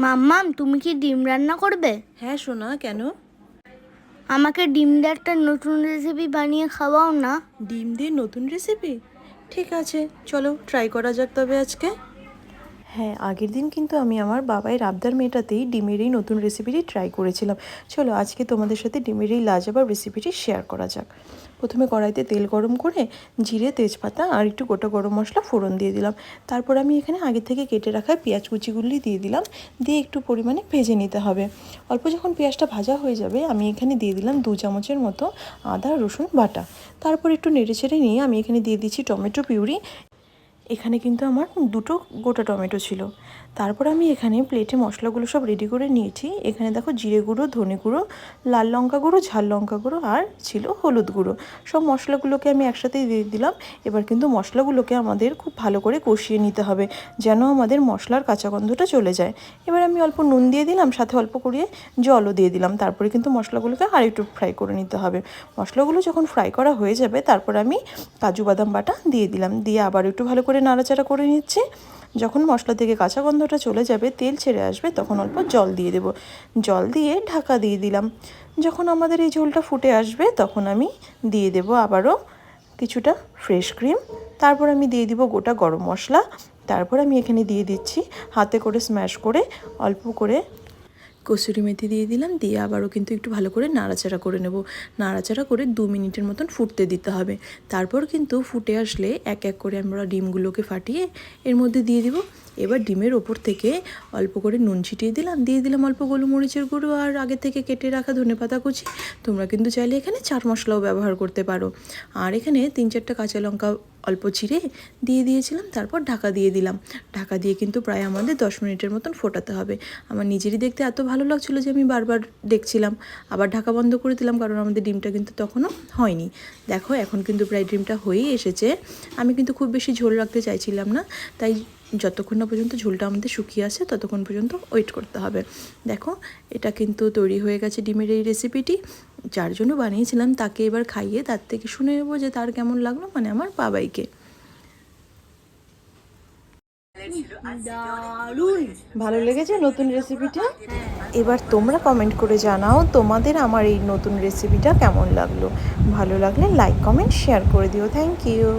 মাম্মাম, তুমি কি ডিম রান্না করবে? হ্যাঁ সোনা, কেন? আমাকে ডিম দিয়ে একটা নতুন রেসিপি বানিয়ে খাওয়াও না। ডিম দিয়ে নতুন রেসিপি? ঠিক আছে, চলো ট্রাই করা যাক তবে আজকে। হ্যাঁ, আগের দিন কিন্তু আমি আমার বাবাইয়ের আবদার মেটাতেই ডিমের এই নতুন রেসিপিটি ট্রাই করেছিলাম। চলো আজকে তোমাদের সাথে ডিমের এই লাজবাব রেসিপিটি শেয়ার করা যাক। প্রথমে কড়াইতে তেল গরম করে জিরে, তেজপাতা আর একটু গোটা গরম মশলা ফোড়ন দিয়ে দিলাম। তারপর আমি এখানে আগে থেকে কেটে রাখা পেঁয়াজ কুচিগুলি দিয়ে দিলাম, দিয়ে একটু পরিমাণে ভেজে নিতে হবে। অল্প যখন পেঁয়াজটা ভাজা হয়ে যাবে আমি এখানে দিয়ে দিলাম 2 চামচের মতো আদা রসুন বাটা। তারপর একটু নেড়েচেড়ে নিয়ে আমি এখানে দিয়ে দিচ্ছি টমেটো পিউরি। এখানে কিন্তু আমার 2টো গোটা টমেটো ছিল। তারপর আমি এখানে প্লেটে মশলাগুলো সব রেডি করে নিয়েছি। এখানে দেখো জিরে গুঁড়ো, ধনে গুঁড়ো, লাল লঙ্কা গুঁড়ো, ঝাল লঙ্কা গুঁড়ো আর ছিল হলুদ গুঁড়ো। সব মশলাগুলোকে আমি একসাথেই দিয়ে দিলাম। এবার কিন্তু মশলাগুলোকে আমাদের খুব ভালো করে কষিয়ে নিতে হবে, যেন আমাদের মশলার কাঁচা গন্ধটা চলে যায়। এবার আমি অল্প নুন দিয়ে দিলাম, সাথে অল্প করে জলও দিয়ে দিলাম। তারপরে কিন্তু মশলাগুলোকে আর একটু ফ্রাই করে নিতে হবে। মশলাগুলো যখন ফ্রাই করা হয়ে যাবে তারপর আমি কাজু বাদাম বাটা দিয়ে দিলাম, দিয়ে আবার একটু ভালো করে নাড়াচাড়া করে নিচ্ছি। যখন মশলা থেকে কাঁচা গন্ধটা চলে যাবে, তেল ছেড়ে আসবে, তখন অল্প জল দিয়ে দেব। জল দিয়ে ঢাকা দিয়ে দিলাম। যখন আমাদের এই ঝোলটা ফুটে আসবে তখন আমি দিয়ে দেব আবারও কিছুটা ফ্রেশ ক্রিম। তারপর আমি দিয়ে দিব গোটা গরম মশলা। তারপর আমি এখানে দিয়ে দিচ্ছি হাতে করে স্ম্যাশ করে অল্প করে কসুরি মেথি দিয়ে দিলাম, দিয়ে আবারও কিন্তু একটু ভালো করে নাড়াচাড়া করে নেব। নাড়াচাড়া করে 2 মিনিটের মতন ফুটতে দিতে হবে। তারপর কিন্তু ফুটে আসলে এক এক করে আমরা ডিমগুলোকে ফাটিয়ে এর মধ্যে দিয়ে দিব। এবার ডিমের ওপর থেকে অল্প করে নুন ছিটিয়ে দিলাম, দিয়ে দিলাম অল্প গোলমরিচের গুঁড়ো আর আগে থেকে কেটে রাখা ধনেপাতা কুচি। তোমরা কিন্তু চাইলে এখানে চাট মশলাও ব্যবহার করতে পারো। আর এখানে 3-4টা কাঁচা লঙ্কা অল্প চিড়ে দিয়ে দিয়েছিলাম। তারপর ঢাকা দিয়ে দিলাম। ঢাকা দিয়ে কিন্তু প্রায় আমাদের 10 মিনিটের মতন ফোটাতে হবে। আমার নিজেরই দেখতে এত ভালো লাগছিলো যে আমি বারবার দেখছিলাম। আবার ঢাকা বন্ধ করে দিলাম, কারণ আমাদের ডিমটা কিন্তু তখনও হয়নি। দেখো এখন কিন্তু প্রায় ডিমটা হয়েই এসেছে। আমি কিন্তু খুব বেশি ঝোল রাখতে চাইছিলাম না, তাই যতক্ষণ না পর্যন্ত ঝোলটা আমাদের শুকিয়ে আসে ততক্ষণ পর্যন্ত ওয়েট করতে হবে। দেখো এটা কিন্তু তৈরি হয়ে গেছে ডিমের এই রেসিপিটি। যার জন্য বানিয়েছিলাম তাকে এবার খাইয়ে তার থেকে শুনে নেবো যে তার কেমন লাগলো, মানে আমার বাবাইকে। ভালো লেগেছে নতুন রেসিপিটা? এবার তোমরা কমেন্ট করে জানাও তোমাদের আমার এই নতুন রেসিপিটা কেমন লাগলো। ভালো লাগলে লাইক, কমেন্ট, শেয়ার করে দিও। Thank you.